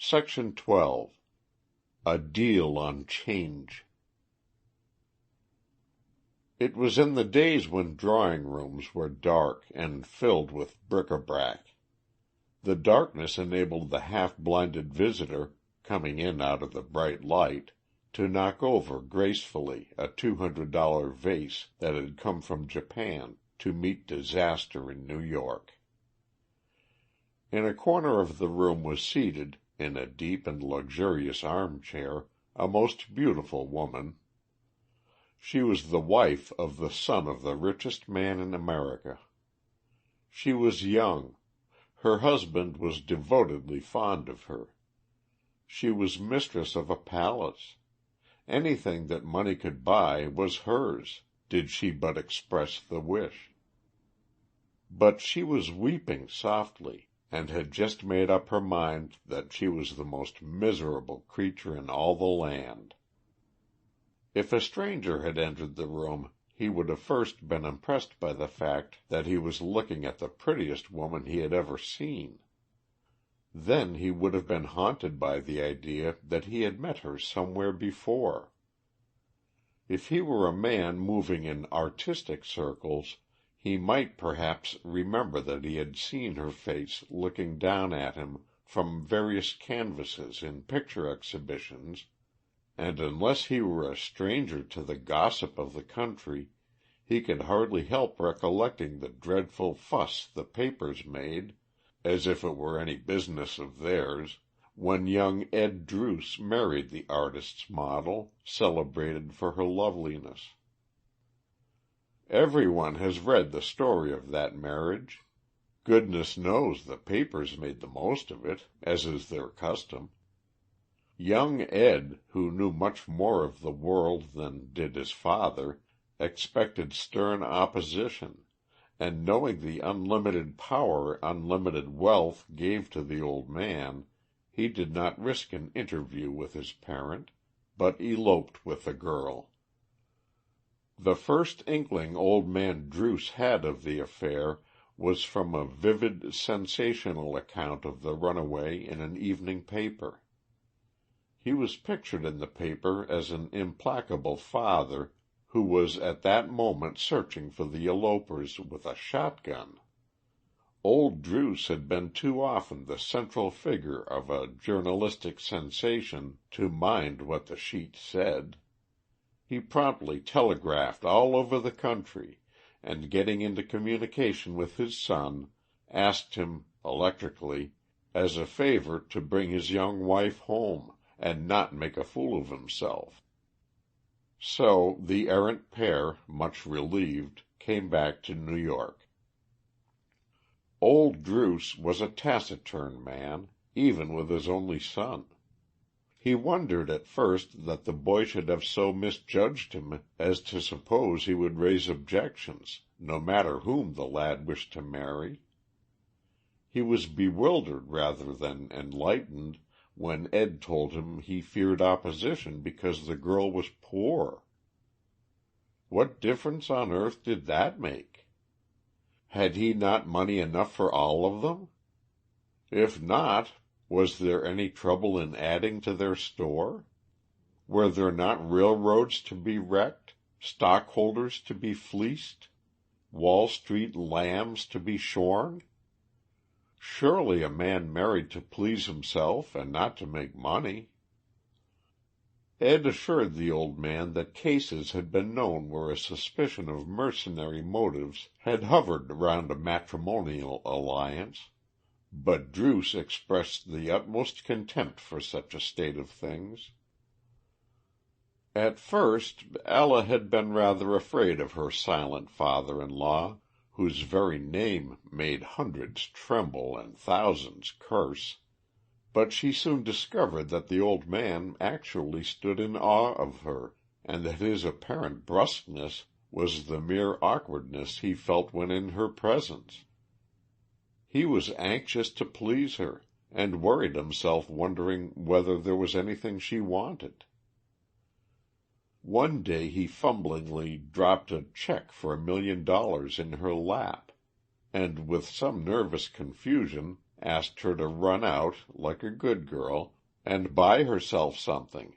Section 12. A Deal on Change. It was in the days when drawing-rooms were dark and filled with bric-a-brac. The darkness enabled the half-blinded visitor, coming in out of the bright light, to knock over gracefully a $200 vase that had come from Japan to meet disaster in New York. In a corner of the room was seated, in a deep and luxurious armchair, a most beautiful woman. She was the wife of the son of the richest man in America. She was young. Her husband was devotedly fond of her. She was mistress of a palace. Anything that money could buy was hers, did she but express the wish. But she was weeping softly, and had just made up her mind that she was the most miserable creature in all the land. If a stranger had entered the room, he would have first been impressed by the fact that he was looking at the prettiest woman he had ever seen. Then he would have been haunted by the idea that he had met her somewhere before. If he were a man moving in artistic circles, he might perhaps remember that he had seen her face looking down at him from various canvases in picture exhibitions, and unless he were a stranger to the gossip of the country, he could hardly help recollecting the dreadful fuss the papers made, as if it were any business of theirs, when young Ed Druce married the artist's model, celebrated for her loveliness. Everyone has read the story of that marriage. Goodness knows the papers made the most of it, as is their custom. Young Ed, who knew much more of the world than did his father, expected stern opposition, and knowing the unlimited power unlimited wealth gave to the old man, he did not risk an interview with his parent, but eloped with the girl. The first inkling old man Druce had of the affair was from a vivid, sensational account of the runaway in an evening paper. He was pictured in the paper as an implacable father who was at that moment searching for the elopers with a shotgun. Old Druce had been too often the central figure of a journalistic sensation to mind what the sheet said. He promptly telegraphed all over the country, and getting into communication with his son, asked him, electrically, as a favor to bring his young wife home, and not make a fool of himself. So the errant pair, much relieved, came back to New York. Old Druce was a taciturn man, even with his only son. He wondered at first that the boy should have so misjudged him as to suppose he would raise objections, no matter whom the lad wished to marry. He was bewildered rather than enlightened when Ed told him he feared opposition because the girl was poor. What difference on earth did that make? Had he not money enough for all of them? If not, was there any trouble in adding to their store? Were there not railroads to be wrecked, stockholders to be fleeced, Wall Street lambs to be shorn? Surely a man married to please himself and not to make money. Ed assured the old man that cases had been known where a suspicion of mercenary motives had hovered round a matrimonial alliance, but Druce expressed the utmost contempt for such a state of things. At first Ella had been rather afraid of her silent father-in-law, whose very name made hundreds tremble and thousands curse, but she soon discovered that the old man actually stood in awe of her, and that his apparent brusqueness was the mere awkwardness he felt when in her presence. He was anxious to please her, and worried himself wondering whether there was anything she wanted. One day he fumblingly dropped a check for $1 million in her lap, and with some nervous confusion asked her to run out, like a good girl, and buy herself something.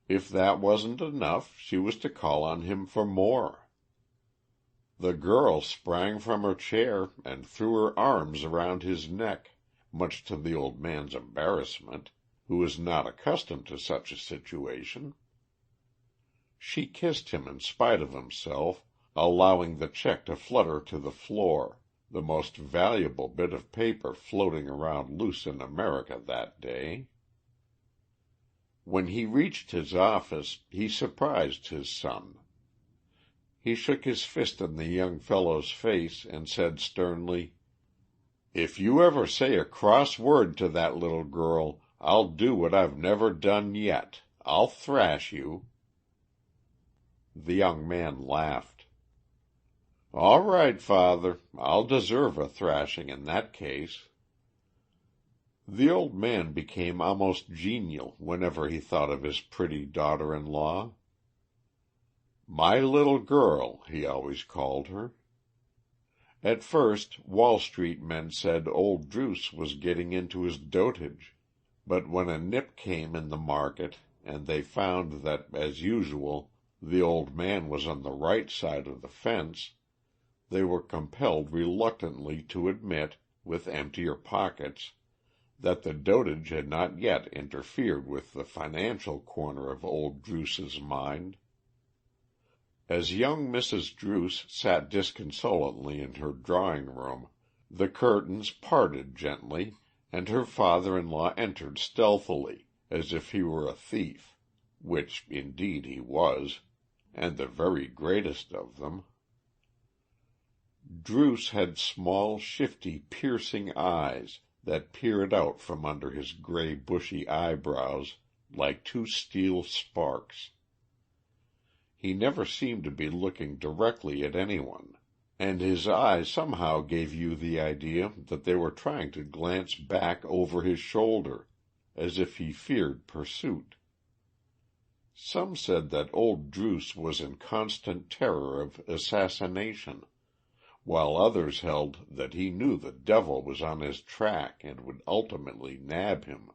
If that wasn't enough, she was to call on him for more. The girl sprang from her chair and threw her arms around his neck, much to the old man's embarrassment, who was not accustomed to such a situation. She kissed him in spite of himself, allowing the check to flutter to the floor, the most valuable bit of paper floating around loose in America that day. When he reached his office, he surprised his son. He shook his fist in the young fellow's face and said sternly, "If you ever say a cross word to that little girl, I'll do what I've never done yet. I'll thrash you." The young man laughed. "All right, father. I'll deserve a thrashing in that case." The old man became almost genial whenever he thought of his pretty daughter-in-law. "My little girl," he always called her. At first Wall Street men said old Druce was getting into his dotage, but when a nip came in the market and they found that, as usual, the old man was on the right side of the fence, they were compelled reluctantly to admit, with emptier pockets, that the dotage had not yet interfered with the financial corner of old Druce's mind. As young Mrs. Druce sat disconsolately in her drawing-room, the curtains parted gently, and her father-in-law entered stealthily, as if he were a thief, which indeed he was, and the very greatest of them. Druce had small, shifty, piercing eyes that peered out from under his gray, bushy eyebrows like two steel sparks. He never seemed to be looking directly at anyone, and his eyes somehow gave you the idea that they were trying to glance back over his shoulder, as if he feared pursuit. Some said that old Druce was in constant terror of assassination, while others held that he knew the devil was on his track and would ultimately nab him.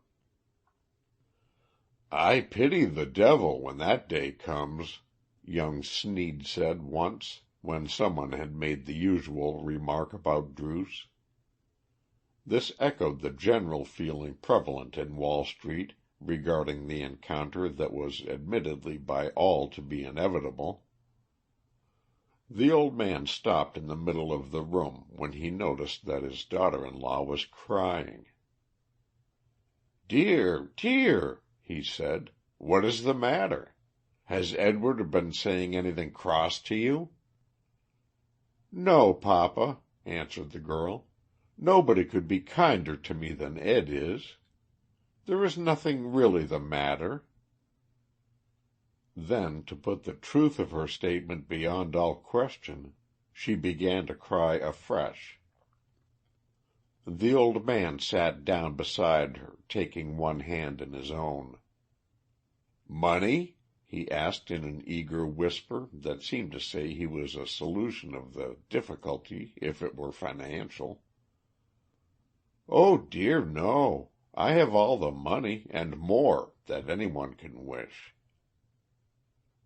"I pity the devil when that day comes," young Sneed said once, when someone had made the usual remark about Druce. This echoed the general feeling prevalent in Wall Street regarding the encounter that was admittedly by all to be inevitable. The old man stopped in the middle of the room when he noticed that his daughter-in-law was crying. "Dear, dear," he said, "what is the matter? Has Edward been saying anything cross to you?" "No, papa," answered the girl. "Nobody could be kinder to me than Ed is. There is nothing really the matter." Then, to put the truth of her statement beyond all question, she began to cry afresh. The old man sat down beside her, taking one hand in his own. "Money?" he asked in an eager whisper that seemed to say he was a solution of the difficulty if it were financial. "Oh, dear, no. I have all the money, and more, that anyone can wish."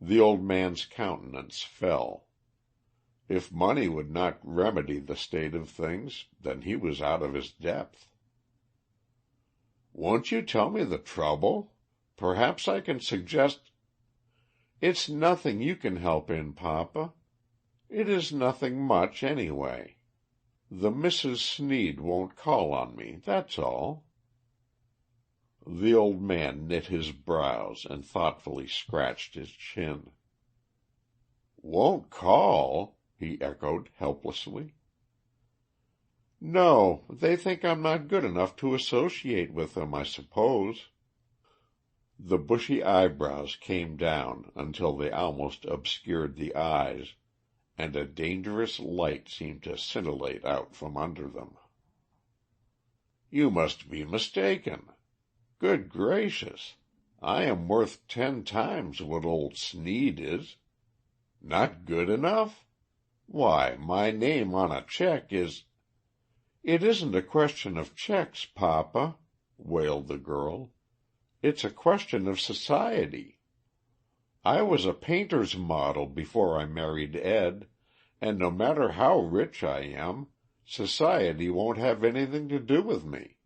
The old man's countenance fell. If money would not remedy the state of things, then he was out of his depth. "Won't you tell me the trouble? Perhaps I can suggest—" "It's nothing you can help in, papa. It is nothing much, anyway. The Mrs. Sneed won't call on me, that's all." The old man knit his brows and thoughtfully scratched his chin. "Won't call?" he echoed helplessly. "No, they think I'm not good enough to associate with them, I suppose." The bushy eyebrows came down until they almost obscured the eyes, and a dangerous light seemed to scintillate out from under them. "You must be mistaken. Good gracious! I am worth 10 times what old Sneed is. Not good enough? Why, my name on a check is—" "It isn't a question of checks, papa," wailed the girl. It's a question of society. I was a painter's model before I married Ed, and no matter how rich I am, society won't have anything to do with me."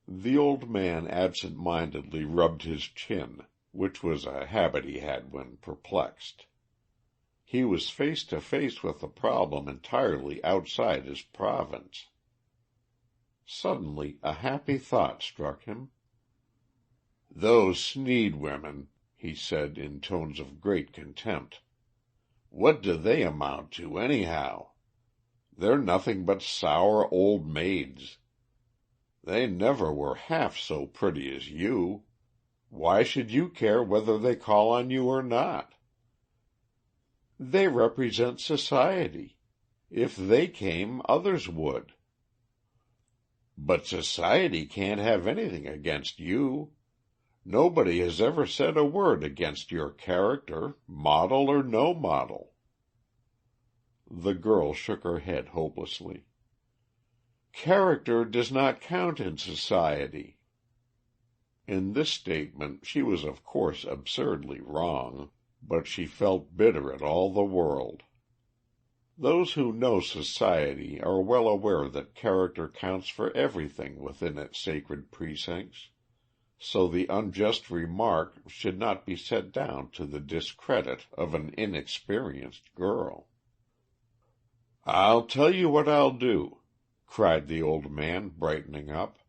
The old man absent-mindedly rubbed his chin, which was a habit he had when perplexed. He was face to face with a problem entirely outside his province. Suddenly a happy thought struck him. "Those Sneed women," he said in tones of great contempt. "What do they amount to, anyhow? They're nothing but sour old maids. They never were half so pretty as you. Why should you care whether they call on you or not?" "They represent society. If they came, others would." "But society can't have anything against you. Nobody has ever said a word against your character, model or no model." The girl shook her head hopelessly. "Character does not count in society." In this statement she was of course absurdly wrong, but she felt bitter at all the world. Those who know society are well aware that character counts for everything within its sacred precincts, so the unjust remark should not be set down to the discredit of an inexperienced girl. "I'll tell you what I'll do," cried the old man, brightening up.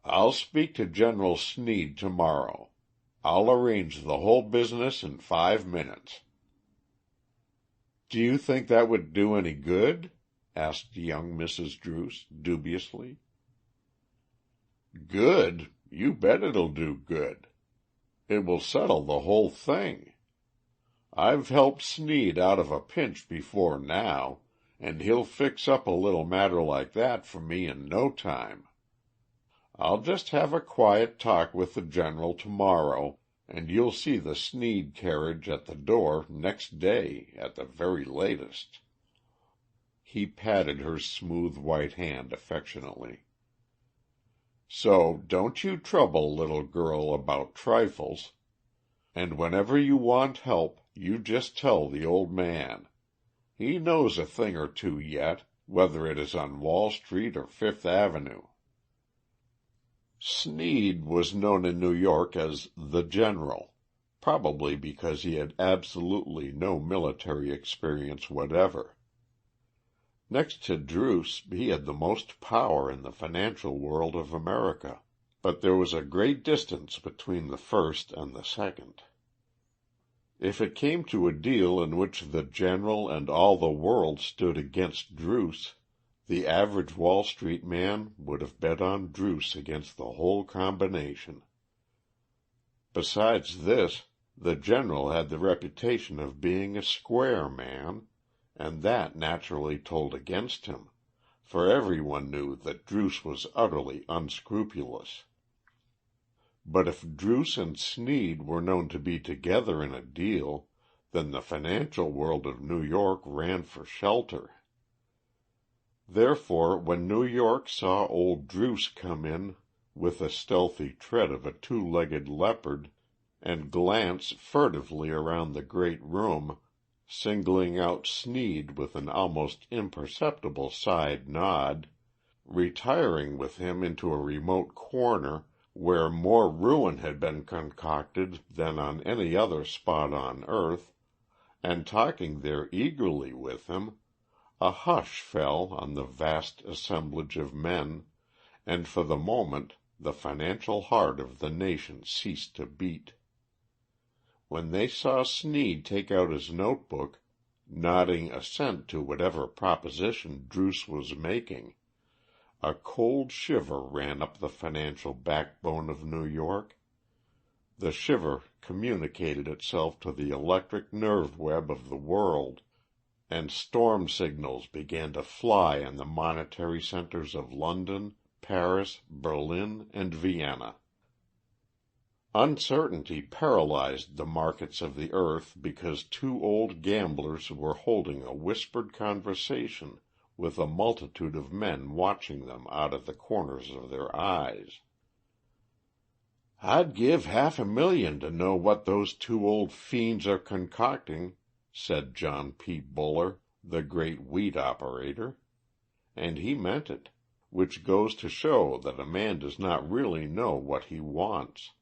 "I'll speak to General Sneed to-morrow. I'll arrange the whole business in 5 minutes." "Do you think that would do any good?" asked young Mrs. Druce, dubiously. "Good? You bet it'll do good. It will settle the whole thing. I've helped Sneed out of a pinch before now, and he'll fix up a little matter like that for me in no time. I'll just have a quiet talk with the General to-morrow, and you'll see the Sneed carriage at the door next day at the very latest." He patted her smooth white hand affectionately. "So don't you trouble, little girl, about trifles. And whenever you want help, you just tell the old man. He knows a thing or two yet, whether it is on Wall Street or Fifth Avenue." Sneed was known in New York as the General, probably because he had absolutely no military experience whatever. Next to Druce he had the most power in the financial world of America, but there was a great distance between the first and the second. If it came to a deal in which the General and all the world stood against Druce, the average Wall Street man would have bet on Druce against the whole combination. Besides this, the General had the reputation of being a square man, and that naturally told against him, for everyone knew that Druce was utterly unscrupulous. But if Druce and Sneed were known to be together in a deal, then the financial world of New York ran for shelter. Therefore, when New York saw old Druce come in with the stealthy tread of a two-legged leopard, and glance furtively around the great room, singling out Sneed with an almost imperceptible side nod, retiring with him into a remote corner where more ruin had been concocted than on any other spot on earth, and talking there eagerly with him, a hush fell on the vast assemblage of men, and for the moment the financial heart of the nation ceased to beat. When they saw Sneed take out his notebook, nodding assent to whatever proposition Druce was making, a cold shiver ran up the financial backbone of New York. The shiver communicated itself to the electric nerve web of the world, and storm signals began to fly in the monetary centers of London, Paris, Berlin, and Vienna. Uncertainty paralyzed the markets of the earth because two old gamblers were holding a whispered conversation with a multitude of men watching them out of the corners of their eyes. "I'd give $500,000 to know what those two old fiends are concocting," said John P. Buller, the great wheat operator. And he meant it, which goes to show that a man does not really know what he wants,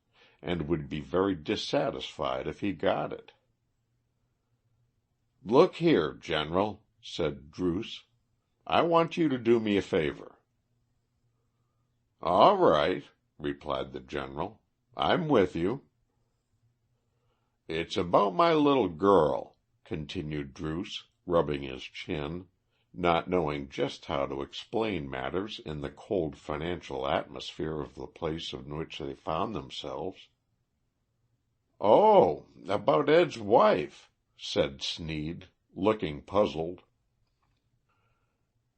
and would be very dissatisfied if he got it. "Look here, General," said Druce, "I want you to do me a favor." "All right," replied the General. "I'm with you." "It's about my little girl," continued Druce, rubbing his chin, not knowing just how to explain matters in the cold financial atmosphere of the place in which they found themselves. "Oh, about Ed's wife," said Sneed, looking puzzled.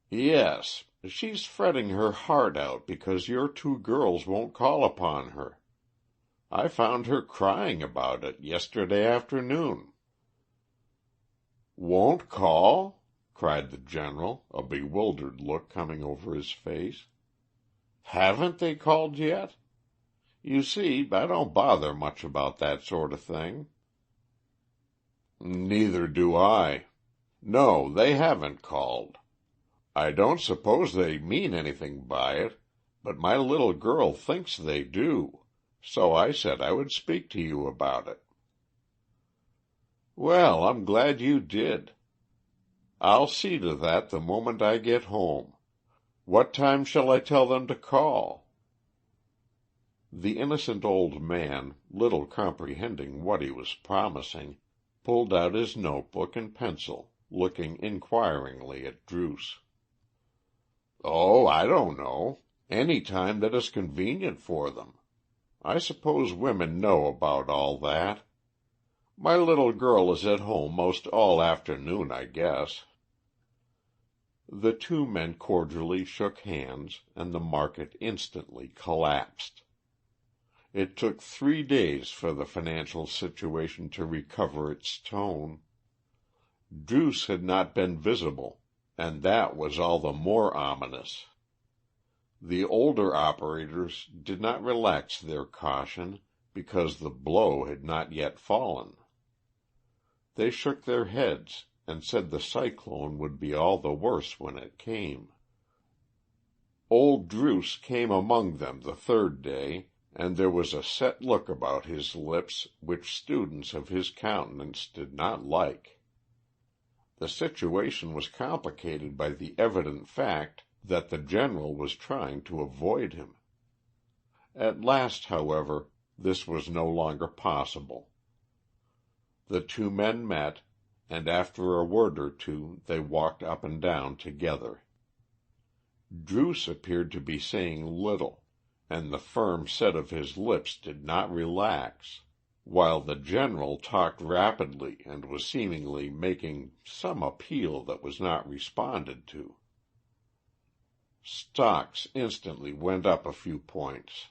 "Yes, she's fretting her heart out because your two girls won't call upon her. I found her crying about it yesterday afternoon." "Won't call?" cried the General, a bewildered look coming over his face. "Haven't they called yet? You see, I don't bother much about that sort of thing." "Neither do I. No, they haven't called. I don't suppose they mean anything by it, but my little girl thinks they do, so I said I would speak to you about it." "Well, I'm glad you did. I'll see to that the moment I get home. What time shall I tell them to call?" The innocent old man, little comprehending what he was promising, pulled out his notebook and pencil, looking inquiringly at Druce. "Oh, I don't know. Any time that is convenient for them. I suppose women know about all that. My little girl is at home most all afternoon, I guess." The two men cordially shook hands, and the market instantly collapsed. It took 3 days for the financial situation to recover its tone. Druce had not been visible, and that was all the more ominous. The older operators did not relax their caution because the blow had not yet fallen. They shook their heads and said the cyclone would be all the worse when it came. Old Druce came among them the 3rd day, and there was a set look about his lips which students of his countenance did not like. The situation was complicated by the evident fact that the General was trying to avoid him. At last, however, this was no longer possible. The two men met, and after a word or two they walked up and down together. Druce appeared to be saying little, and the firm set of his lips did not relax, while the General talked rapidly and was seemingly making some appeal that was not responded to. Stocks instantly went up a few points.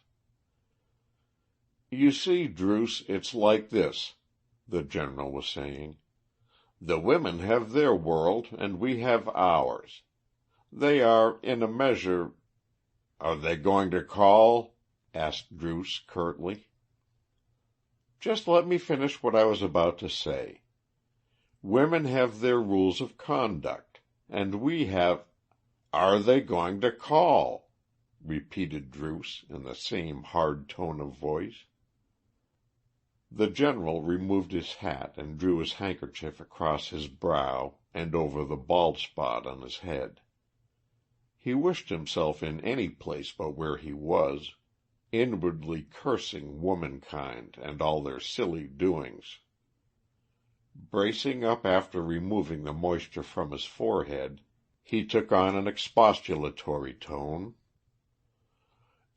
"You see, Druce, it's like this," the General was saying. "The women have their world and we have ours. They are, in a measure—" "Are they going to call?" asked Druce curtly. "Just let me finish what I was about to say. Women have their rules of conduct, and we have—" "Are they going to call?" repeated Druce in the same hard tone of voice. The General removed his hat and drew his handkerchief across his brow and over the bald spot on his head. He wished himself in any place but where he was, inwardly cursing womankind and all their silly doings. Bracing up after removing the moisture from his forehead, he took on an expostulatory tone.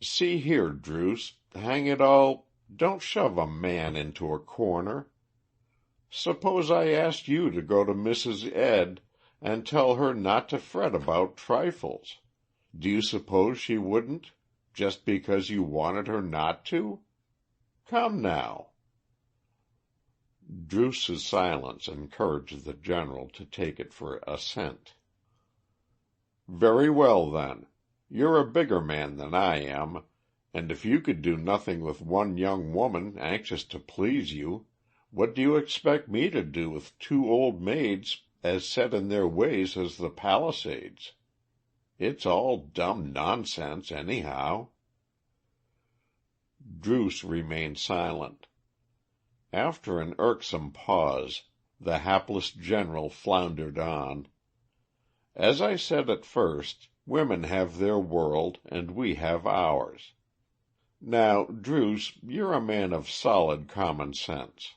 "See here, Druce, hang it all, don't shove a man into a corner. Suppose I asked you to go to Mrs. Ed and tell her not to fret about trifles. Do you suppose she wouldn't, just because you wanted her not to? Come now." Druce's silence encouraged the General to take it for assent. "Very well, then. You're a bigger man than I am, And if you could do nothing with one young woman anxious to please you, what do you expect me to do with two old maids as set in their ways as the Palisades? It's all dumb nonsense, anyhow." Druce remained silent. After an irksome pause, the hapless General floundered on. "As I said at first, women have their world, and we have ours. Now, Druce, you're a man of solid common sense.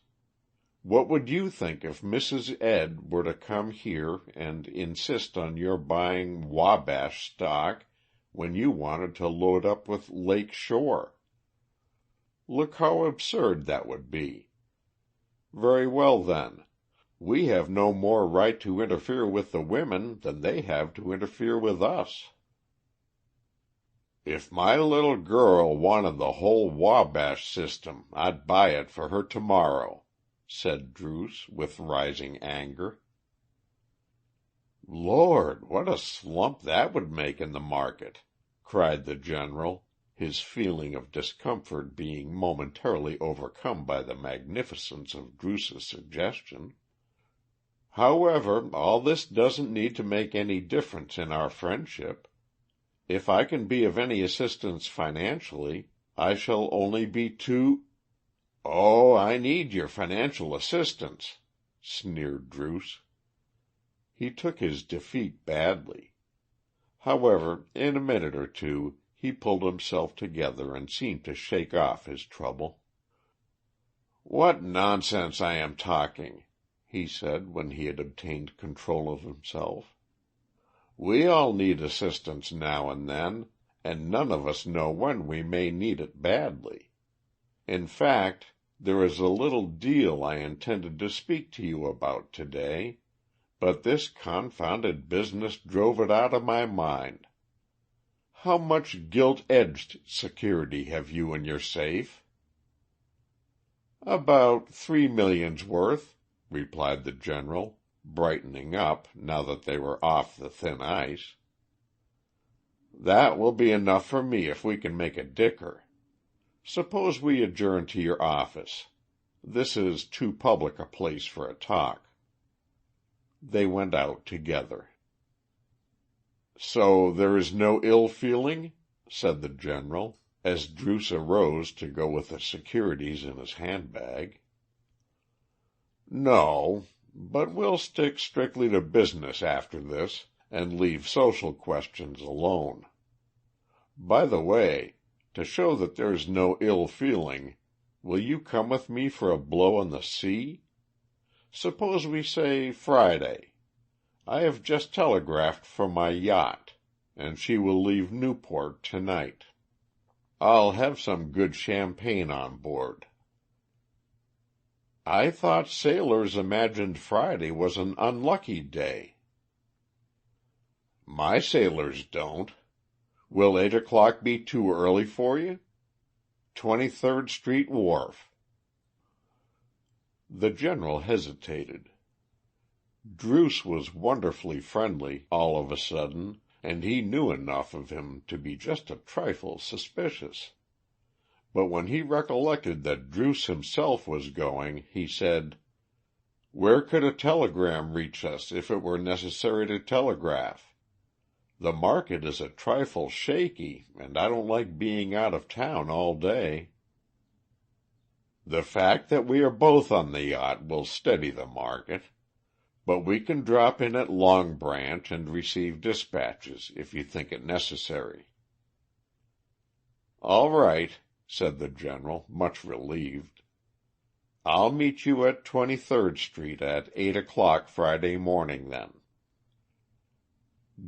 What would you think if Mrs. Ed were to come here and insist on your buying Wabash stock when you wanted to load up with Lake Shore? Look how absurd that would be. Very well, then. We have no more right to interfere with the women than they have to interfere with us." "If my little girl wanted the whole Wabash system, I'd buy it for her tomorrow," said Druce, with rising anger. "Lord, what a slump that would make in the market!" cried the General, his feeling of discomfort being momentarily overcome by the magnificence of Druce's suggestion. "However, all this doesn't need to make any difference in our friendship. If I can be of any assistance financially, I shall only be too—" "Oh, I need your financial assistance," sneered Druce. He took his defeat badly. However, in a minute or two he pulled himself together and seemed to shake off his trouble. "What nonsense I am talking," he said when he had obtained control of himself. "We all need assistance now and then, and none of us know when we may need it badly. In fact, there is a little deal I intended to speak to you about to-day, but this confounded business drove it out of my mind. How much gilt-edged security have you in your safe?" "About $3 millions worth," replied the General, brightening up now that they were off the thin ice. "That will be enough for me if we can make a dicker. Suppose we adjourn to your office. This is too public a place for a talk." They went out together. "So there is no ill feeling?" said the General, as Druce arose to go with the securities in his handbag. "No, but we'll stick strictly to business after this, and leave social questions alone. By the way, to show that there is no ill feeling, will you come with me for a blow on the sea? Suppose we say Friday. I have just telegraphed for my yacht, and she will leave Newport to-night. I'll have some good champagne on board." "I thought sailors imagined Friday was an unlucky day." "My sailors don't. Will 8 o'clock be too early for you? 23rd Street Wharf." The General hesitated. Druce was wonderfully friendly all of a sudden, and he knew enough of him to be just a trifle suspicious. But when he recollected that Druce himself was going, he said, "Where could a telegram reach us if it were necessary to telegraph? The market is a trifle shaky, and I don't like being out of town all day." "The fact that we are both on the yacht will steady the market. But we can drop in at Long Branch and receive dispatches, if you think it necessary." "All right," said the General, much relieved. "I'll meet you at 23rd Street at 8 o'clock Friday morning, then."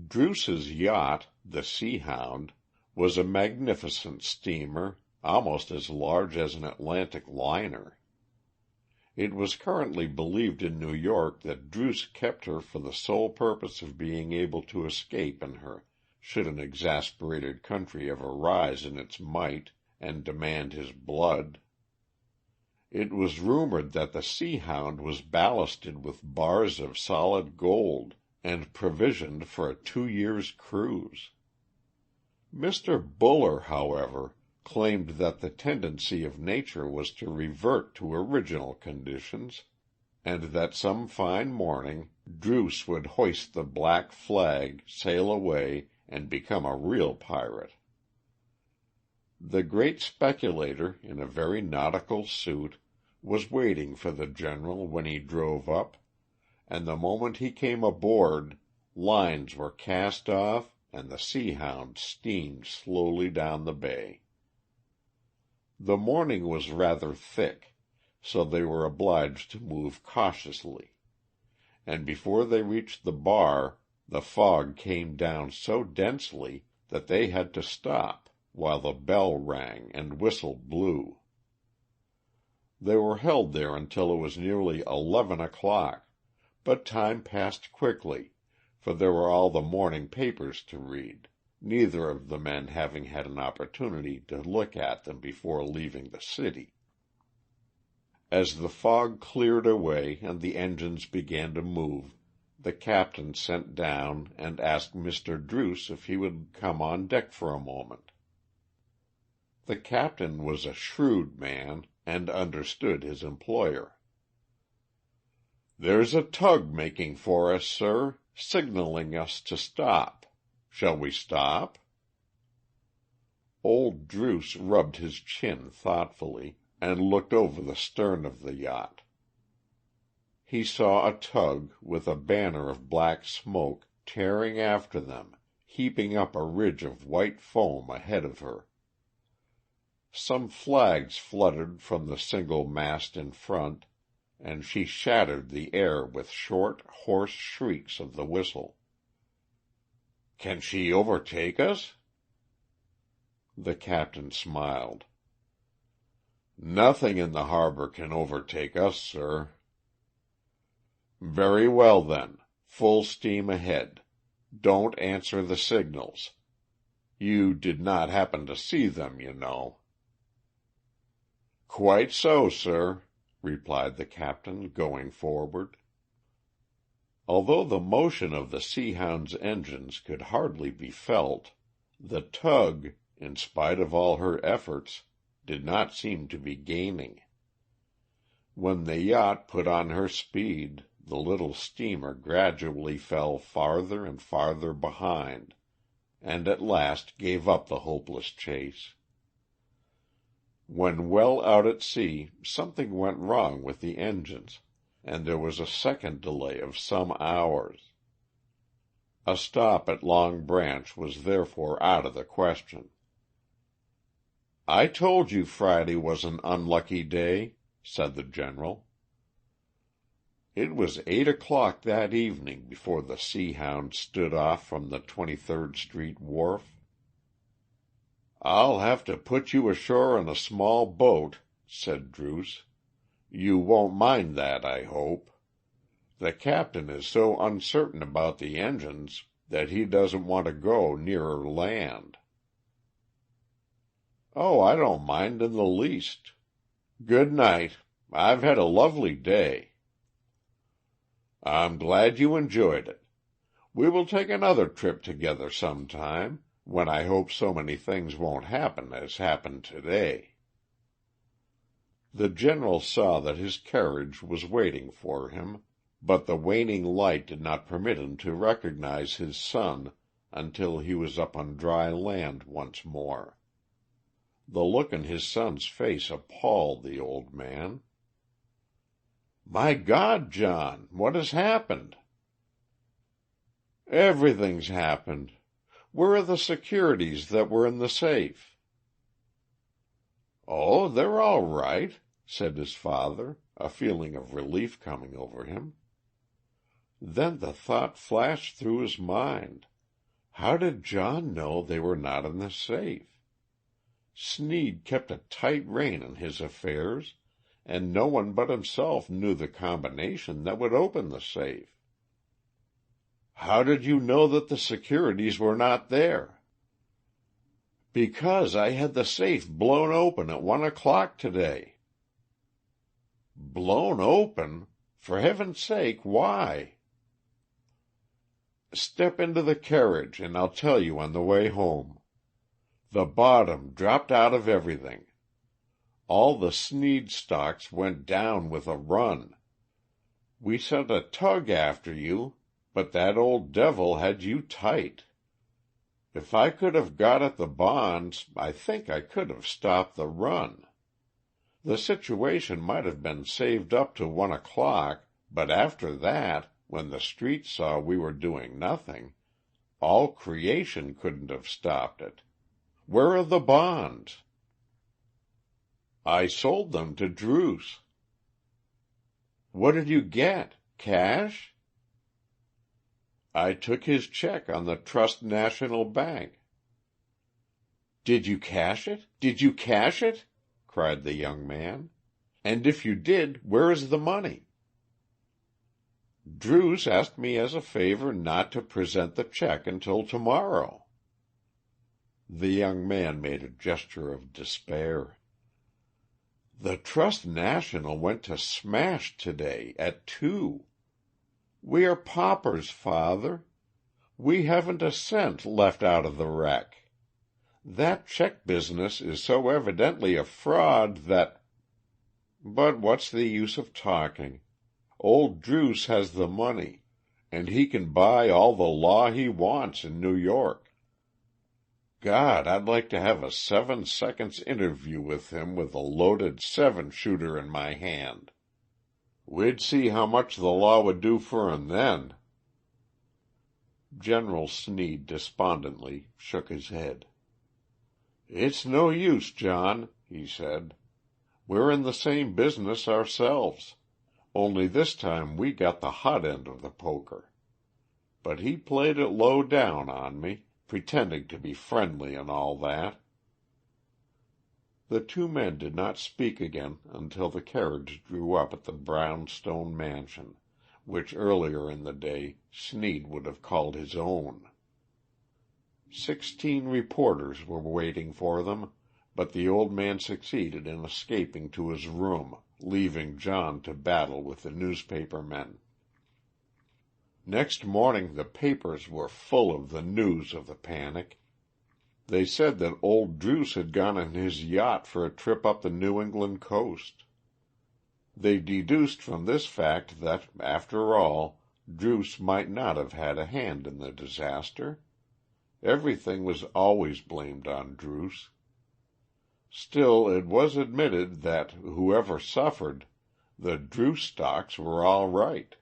Druce's yacht, the Seahound, was a magnificent steamer, almost as large as an Atlantic liner. It was currently believed in New York that Druce kept her for the sole purpose of being able to escape in her should an exasperated country ever rise in its might and demand his blood. It was rumored that the Seahound was ballasted with bars of solid gold, and provisioned for a 2 years' cruise. Mr. Buller, however, claimed that the tendency of nature was to revert to original conditions, and that some fine morning Druce would hoist the black flag, sail away, and become a real pirate. The great speculator, in a very nautical suit, was waiting for the General when he drove up, and the moment he came aboard, lines were cast off and the Sea-Hound steamed slowly down the bay. The morning was rather thick, so they were obliged to move cautiously, and before they reached the bar the fog came down so densely that they had to stop while the bell rang and whistle blew. They were held there until it was nearly 11 o'clock, but time passed quickly, for there were all the morning papers to read, neither of the men having had an opportunity to look at them before leaving the city. As the fog cleared away and the engines began to move, the captain sent down and asked Mr. Druce if he would come on deck for a moment. The captain was a shrewd man, and understood his employer. "There's a tug making for us, sir, signaling us to stop. Shall we stop?" Old Druce rubbed his chin thoughtfully, and looked over the stern of the yacht. He saw a tug, with a banner of black smoke, tearing after them, heaping up a ridge of white foam ahead of her. Some flags fluttered from the single mast in front, and she shattered the air with short, hoarse shrieks of the whistle. "Can she overtake us?" The captain smiled. "Nothing in the harbor can overtake us, sir." "Very well, then. Full steam ahead. Don't answer the signals. You did not happen to see them, you know." "Quite so, sir," replied the captain, going forward. Although the motion of the Sea-Hound's engines could hardly be felt, the tug, in spite of all her efforts, did not seem to be gaining. When the yacht put on her speed, the little steamer gradually fell farther and farther behind, and at last gave up the hopeless chase. When well out at sea something went wrong with the engines, and there was a second delay of some hours. A stop at Long Branch was therefore out of the question. "I told you Friday was an unlucky day," said the General. It was 8 o'clock that evening before the Sea-Hound stood off from the 23rd Street wharf. "I'll have to put you ashore in a small boat," said Druce. "You won't mind that, I hope. The captain is so uncertain about the engines that he doesn't want to go nearer land." "Oh, I don't mind in the least. Good night. I've had a lovely day." "I'm glad you enjoyed it. We will take another trip together some time, when I hope so many things won't happen as happened today." The General saw that his carriage was waiting for him, but the waning light did not permit him to recognize his son until he was up on dry land once more. The look in his son's face appalled the old man. "My God, John, what has happened?" "Everything's happened. Where are the securities that were in the safe?" "Oh, they're all right," said his father, a feeling of relief coming over him. Then the thought flashed through his mind. How did John know they were not in the safe? Sneed kept a tight rein on his affairs, and no one but himself knew the combination that would open the safe. "How did you know that the securities were not there?" "Because I had the safe blown open at 1 o'clock today." "Blown open? For heaven's sake, why?" "Step into the carriage and I'll tell you on the way home. The bottom dropped out of everything. All the Sneed stocks went down with a run. We sent a tug after you, but that old devil had you tight. If I could have got at the bonds, I think I could have stopped the run. The situation might have been saved up to 1 o'clock, but after that, when the street saw we were doing nothing, all creation couldn't have stopped it. Where are the bonds?" "I sold them to Druce." "What did you get? Cash?" "I took his check on the Trust National Bank." "Did you cash it? Did you cash it?" cried the young man. "And if you did, where is the money?" "Druce asked me as a favor not to present the check until tomorrow." The young man made a gesture of despair. "The Trust National went to smash today at 2. We are paupers, father. We haven't a cent left out of the wreck. That check business is so evidently a fraud that But what's the use of talking? Old Druce has the money, and he can buy all the law he wants in New York. God, I'd like to have a 7 seconds interview with him with a loaded 7-shooter in my hand. We'd see how much the law would do for him then." General Sneed despondently shook his head. "It's no use, John," he said. "We're in the same business ourselves, only this time we got the hot end of the poker. But he played it low down on me, pretending to be friendly and all that." The two men did not speak again until the carriage drew up at the brownstone mansion, which earlier in the day Sneed would have called his own. 16 reporters were waiting for them, but the old man succeeded in escaping to his room, leaving John to battle with the newspaper men. Next morning the papers were full of the news of the panic. They said that old Druce had gone in his yacht for a trip up the New England coast. They deduced from this fact that, after all, Druce might not have had a hand in the disaster. Everything was always blamed on Druce. Still, it was admitted that, whoever suffered, the Druce stocks were all right.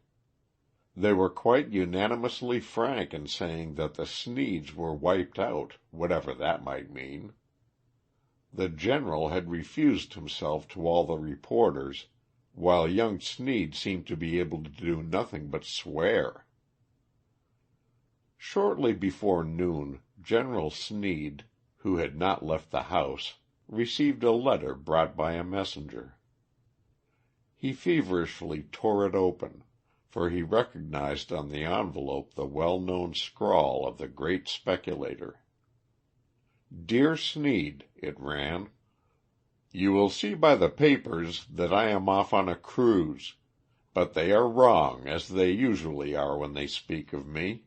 They were quite unanimously frank in saying that the Sneeds were wiped out, whatever that might mean. The General had refused himself to all the reporters, while young Sneed seemed to be able to do nothing but swear. Shortly before noon, General Sneed, who had not left the house, received a letter brought by a messenger. He feverishly tore it open, for he recognized on the envelope the well-known scrawl of the great speculator. "Dear Sneed," it ran, "you will see by the papers that I am off on a cruise, but they are wrong, as they usually are when they speak of me.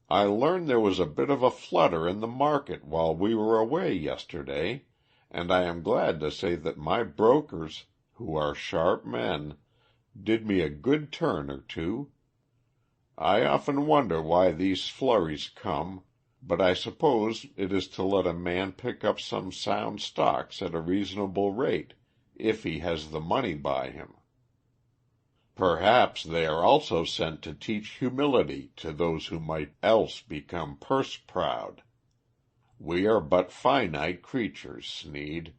I learn there was a bit of a flutter in the market while we were away yesterday, and I am glad to say that my brokers, who are sharp men, did me a good turn or two. I often wonder why these flurries come, but I suppose it is to let a man pick up some sound stocks at a reasonable rate, if he has the money by him. Perhaps they are also sent to teach humility to those who might else become purse-proud. We are but finite creatures, Sneed,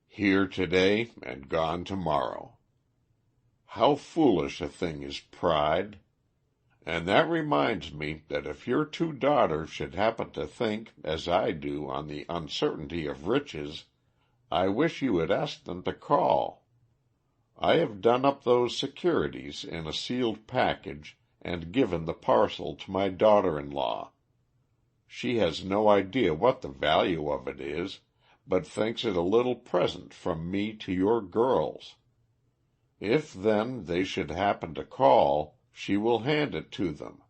here today and gone tomorrow. How foolish a thing is pride! And that reminds me that if your 2 daughters should happen to think, as I do, on the uncertainty of riches, I wish you would ask them to call. I have done up those securities in a sealed package and given the parcel to my daughter-in-law. She has no idea what the value of it is, but thinks it a little present from me to your girls. If, then, they should happen to call, she will hand it to them.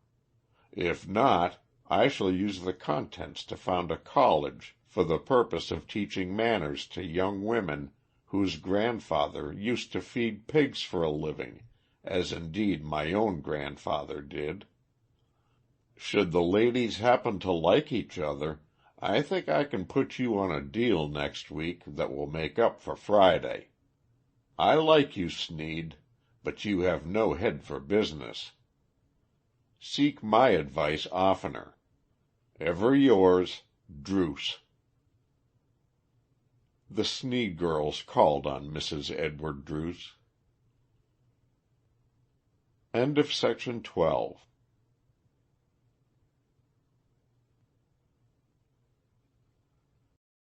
If not, I shall use the contents to found a college for the purpose of teaching manners to young women whose grandfather used to feed pigs for a living, as indeed my own grandfather did. Should the ladies happen to like each other, I think I can put you on a deal next week that will make up for Friday. I like you, Sneed, but you have no head for business. Seek my advice oftener. Ever yours, Druce. The Sneed girls called on Mrs. Edward Druce. End of Section 12.